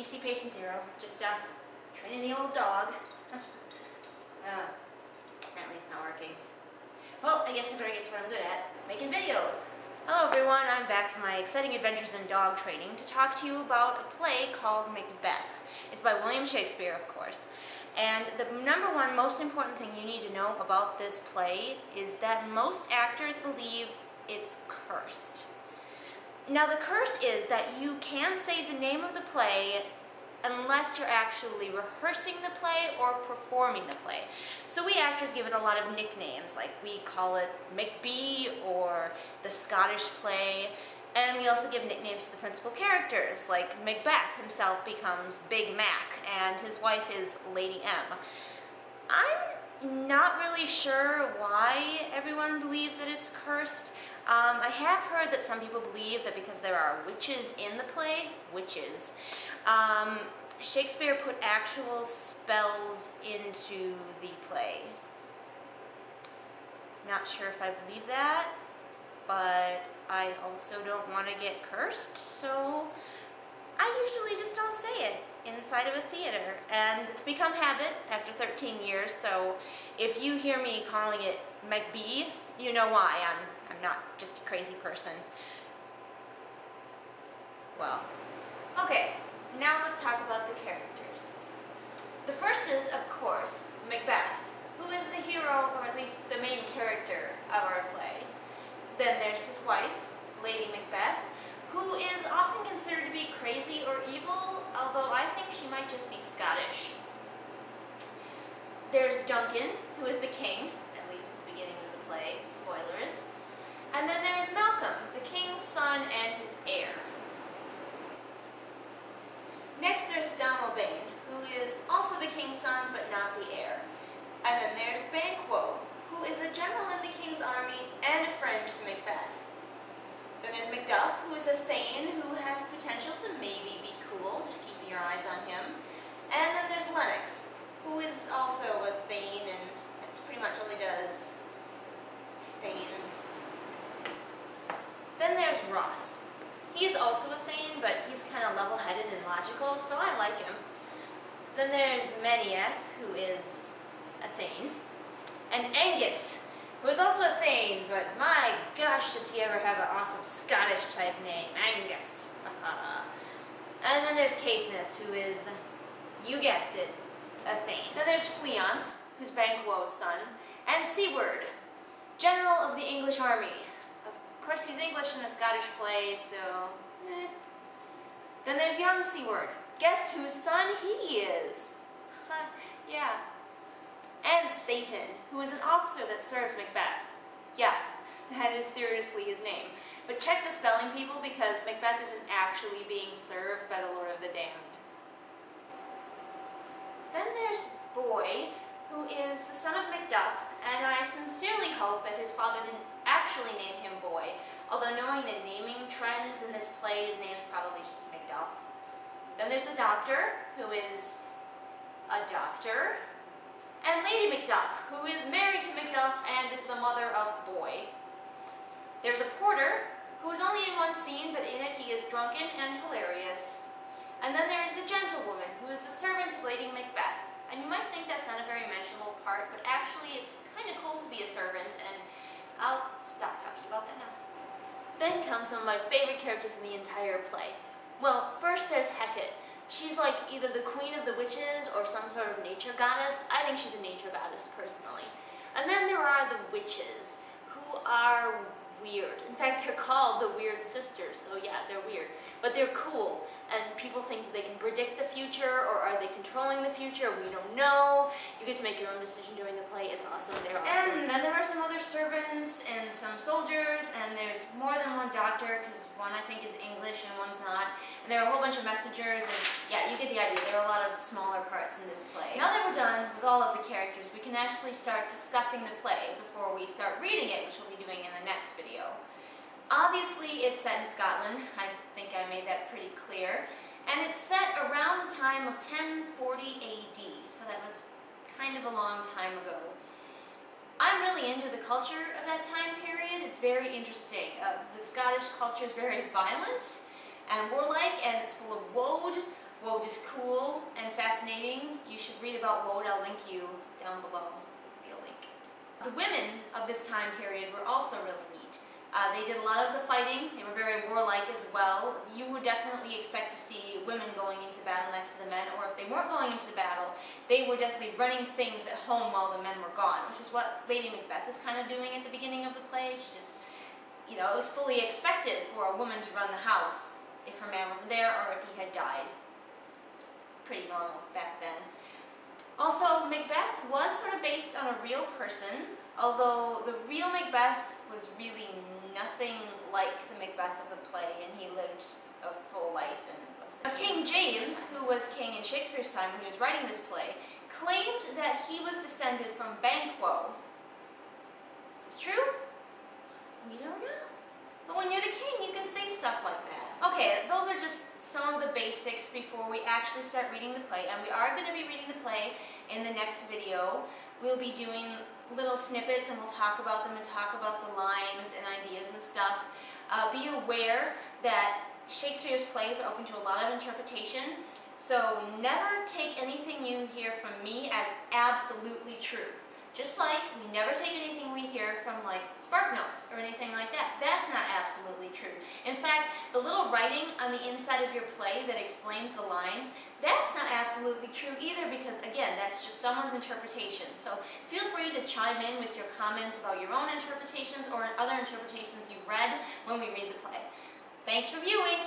PCPatientZero, just training the old dog. Apparently it's not working. Well, I guess I better get to what I'm good at, making videos. Hello everyone, I'm back from my exciting adventures in dog training to talk to you about a play called Macbeth. It's by William Shakespeare, of course. And the number one most important thing you need to know about this play is that most actors believe it's cursed. Now the curse is that you can say the name of the play unless you're actually rehearsing the play or performing the play. So we actors give it a lot of nicknames, like we call it Macbeth or the Scottish play, and we also give nicknames to the principal characters, like Macbeth himself becomes Big Mac and his wife is Lady M. I'm not really sure why everyone believes that it's cursed. I have heard that some people believe that because there are witches in the play, Shakespeare put actual spells into the play. Not sure if I believe that, but I also don't want to get cursed, so I usually just don't say it inside of a theater. And it's become habit after 13 years, so if you hear me calling it Macbeth, you know why. I'm not just a crazy person. Well, okay, now let's talk about the characters. The first is, of course, Macbeth, who is the hero, or at least the main character of our play. Then there's his wife, Lady Macbeth, who is often considered to be crazy or evil, although I think she might just be Scottish. There's Duncan, who is the king, at least at the beginning of the play, spoilers. And then there's Malcolm, the king's son and his heir. Next there's Donalbain, who is also the king's son but not the heir. And then there's Banquo, who is a general in the king's army and a friend to Macbeth. Then there's Macduff, who is a Thane who has potential to maybe be cool, just keep your eyes on him. And then there's Lennox, who is also a Thane, and that's pretty much all he does. Thanes. Then there's Ross. He's also a Thane, but he's kind of level-headed and logical, so I like him. Then there's Mediath, who is a Thane. And Angus, who is also a Thane, but my gosh, does he ever have an awesome Scottish-type name, Angus. And then there's Caithness, who is, you guessed it, a Thane. Then there's Fleance, who's Banquo's son, and Seward, general of the English army. Of course, he's English in a Scottish play, so Then there's young Seward. Guess whose son he is? Yeah. And Satan, who is an officer that serves Macbeth. Yeah, that is seriously his name. But check the spelling, people, because Macbeth isn't actually being served by the Lord of the Damned. Then there's Boy, who is the son of Macduff, and I sincerely hope that his father didn't actually name him Boy, although knowing the naming trends in this play, his name's probably just Macduff. Then there's the Doctor, who is a doctor, and Lady Macduff, who is married to Macduff and is the mother of Boy. There's a porter, who is only in one scene, but in it he is drunken and hilarious. And then there's the gentlewoman, who is the servant of Lady Macbeth. And you might think that's not a very mentionable part, but actually it's kind of cool to be a servant, and I'll stop talking about that now. Then come some of my favorite characters in the entire play. Well, first there's Hecate. She's like either the queen of the witches or some sort of nature goddess. I think she's a nature goddess, personally. And then there are the witches, who are weird. In fact, they're called the Weird Sisters, so yeah, they're weird. But they're cool, and people think that they can predict the future, or are they controlling the future? We don't know. You get to make your own decision during the play. It's awesome. They're awesome. And then there are some other servants, and some soldiers, and there's more than one doctor, because one I think is English and one's not. And there are a whole bunch of messengers, and yeah, you get the idea. There are a lot of smaller parts in this play. Now that we're done with all of the characters, we can actually start discussing the play before we start reading it, which we'll be doing in the next video. Obviously, it's set in Scotland. I think I made that pretty clear. And it's set around the time of 1040 AD, so that was kind of a long time ago. I'm really into the culture of that time period. It's very interesting. The Scottish culture is very violent and warlike, and it's full of woad. Woad is cool and fascinating. You should read about Woad. I'll link you down below. There'll be a link. The women of this time period were also really neat. They did a lot of the fighting. They were very warlike as well. You would definitely expect to see women going into battle next to the men, or if they weren't going into battle, they were definitely running things at home while the men were gone, which is what Lady Macbeth is kind of doing at the beginning of the play. She just, you know, it was fully expected for a woman to run the house if her man wasn't there or if he had died. It's pretty normal back then. Also, Macbeth was sort of based on a real person, although the real Macbeth was really nothing like the Macbeth of the play, and he lived a full life and was the King James, who was king in Shakespeare's time when he was writing this play, claimed that he was descended from Banquo. Is this true? We don't know. But when you're the king, you can say stuff like that. Okay, those are just some of the basics before we actually start reading the play, and we are going to be reading the play in the next video. We'll be doing little snippets and we'll talk about them and talk about the lines and ideas and stuff. Be aware that Shakespeare's plays are open to a lot of interpretation, so never take anything you hear from me as absolutely true. Just like we never take anything we hear from like SparkNotes or anything like that. That's not absolutely true. In fact, the little writing on the inside of your play that explains the lines, that's not absolutely true either, because again, that's just someone's interpretation. So feel free to chime in with your comments about your own interpretations or other interpretations you've read when we read the play. Thanks for viewing!